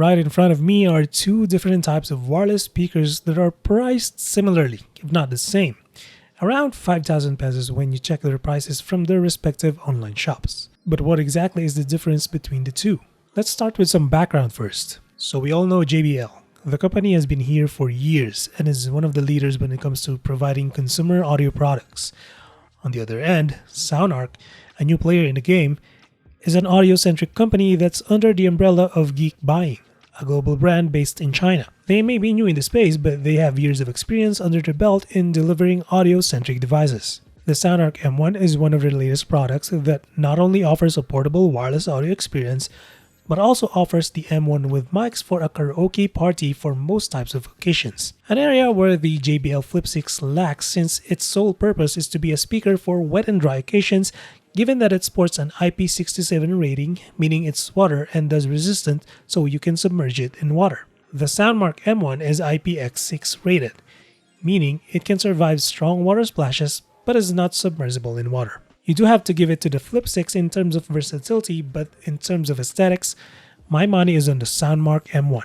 Right in front of me are two different types of wireless speakers that are priced similarly, if not the same. Around 5,000 pesos when you check their prices from their respective online shops. But what exactly is the difference between the two? Let's start with some background first. So we all know JBL. The company has been here for years and is one of the leaders when it comes to providing consumer audio products. On the other end, Sounarc, a new player in the game, is an audio-centric company that's under the umbrella of Geek Buying, a global brand based in China. They may be new in the space, but they have years of experience under their belt in delivering audio-centric devices. The Sounarc M1 is one of their latest products that not only offers a portable wireless audio experience, but also offers the M1 with mics for a karaoke party for most types of occasions. An area where the JBL Flip 6 lacks since its sole purpose is to be a speaker for wet and dry occasions, given that it sports an IP67 rating, meaning it's water and dust resistant so you can submerge it in water. The Sounarc M1 is IPX6 rated, meaning it can survive strong water splashes but is not submersible in water. You do have to give it to the Flip 6 in terms of versatility, but in terms of aesthetics, my money is on the Sounarc M1.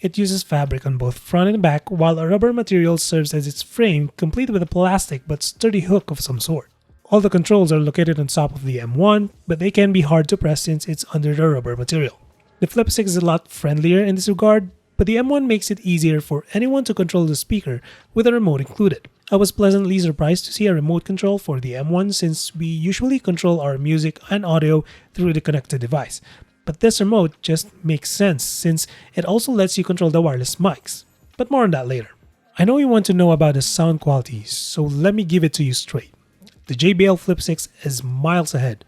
It uses fabric on both front and back, while a rubber material serves as its frame, complete with a plastic but sturdy hook of some sort. All the controls are located on top of the M1, but they can be hard to press since it's under the rubber material. The Flip 6 is a lot friendlier in this regard, but the M1 makes it easier for anyone to control the speaker with a remote included. I was pleasantly surprised to see a remote control for the M1 since we usually control our music and audio through the connected device. But this remote just makes sense since it also lets you control the wireless mics. But more on that later. I know you want to know about the sound quality, so let me give it to you straight. The JBL Flip 6 is miles ahead.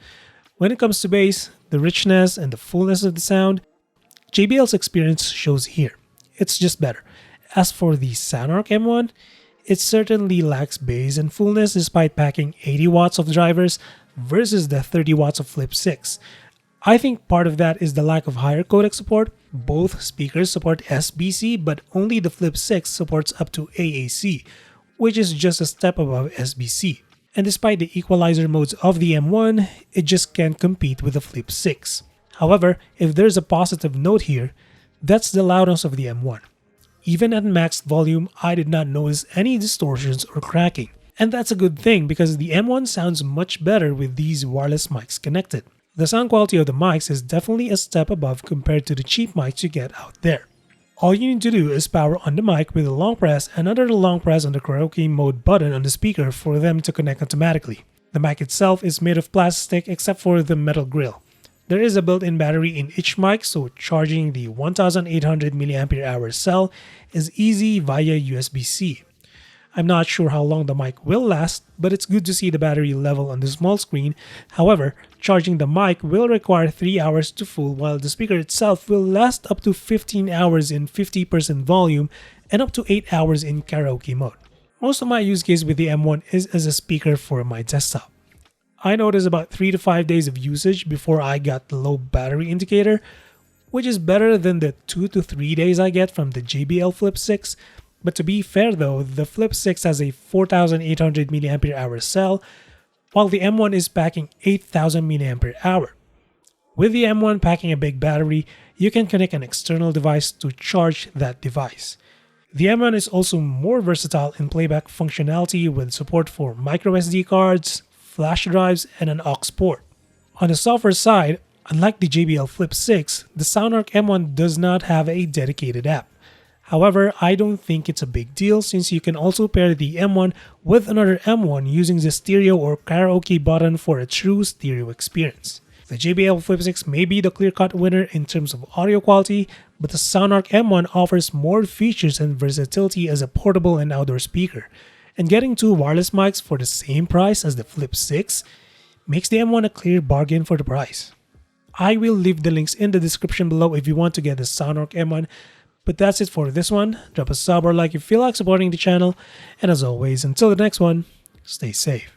When it comes to bass, the richness and the fullness of the sound, JBL's experience shows here. It's just better. As for the Sounarc M1, it certainly lacks bass and fullness despite packing 80 watts of drivers versus the 30 watts of Flip 6. I think part of that is the lack of higher codec support. Both speakers support SBC, but only the Flip 6 supports up to AAC, which is just a step above SBC. And despite the equalizer modes of the M1, it just can't compete with the Flip 6. However, if there's a positive note here, that's the loudness of the M1. Even at maxed volume, I did not notice any distortions or cracking. And that's a good thing because the M1 sounds much better with these wireless mics connected. The sound quality of the mics is definitely a step above compared to the cheap mics you get out there. All you need to do is power on the mic with a long press and under the long press on the karaoke mode button on the speaker for them to connect automatically. The mic itself is made of plastic except for the metal grill. There is a built-in battery in each mic, so charging the 1800 mAh cell is easy via USB-C. I'm not sure how long the mic will last, but it's good to see the battery level on the small screen. However, charging the mic will require 3 hours to full, while the speaker itself will last up to 15 hours in 50% volume and up to 8 hours in karaoke mode. Most of my use case with the M1 is as a speaker for my desktop. I noticed about 3 to 5 days of usage before I got the low battery indicator, which is better than the 2 to 3 days I get from the JBL Flip 6. But to be fair though, the Flip 6 has a 4800 mAh cell, while the M1 is packing 8000 mAh. With the M1 packing a big battery, you can connect an external device to charge that device. The M1 is also more versatile in playback functionality with support for microSD cards, flash drives, and an aux port. On the software side, unlike the JBL Flip 6, the Sounarc M1 does not have a dedicated app. However, I don't think it's a big deal since you can also pair the M1 with another M1 using the stereo or karaoke button for a true stereo experience. The JBL Flip 6 may be the clear-cut winner in terms of audio quality, but the Sounarc M1 offers more features and versatility as a portable and outdoor speaker. And getting two wireless mics for the same price as the Flip 6 makes the M1 a clear bargain for the price. I will leave the links in the description below if you want to get the Sounarc M1. But that's it for this one. Drop a sub or like if you feel like supporting the channel. And as always, until the next one, stay safe.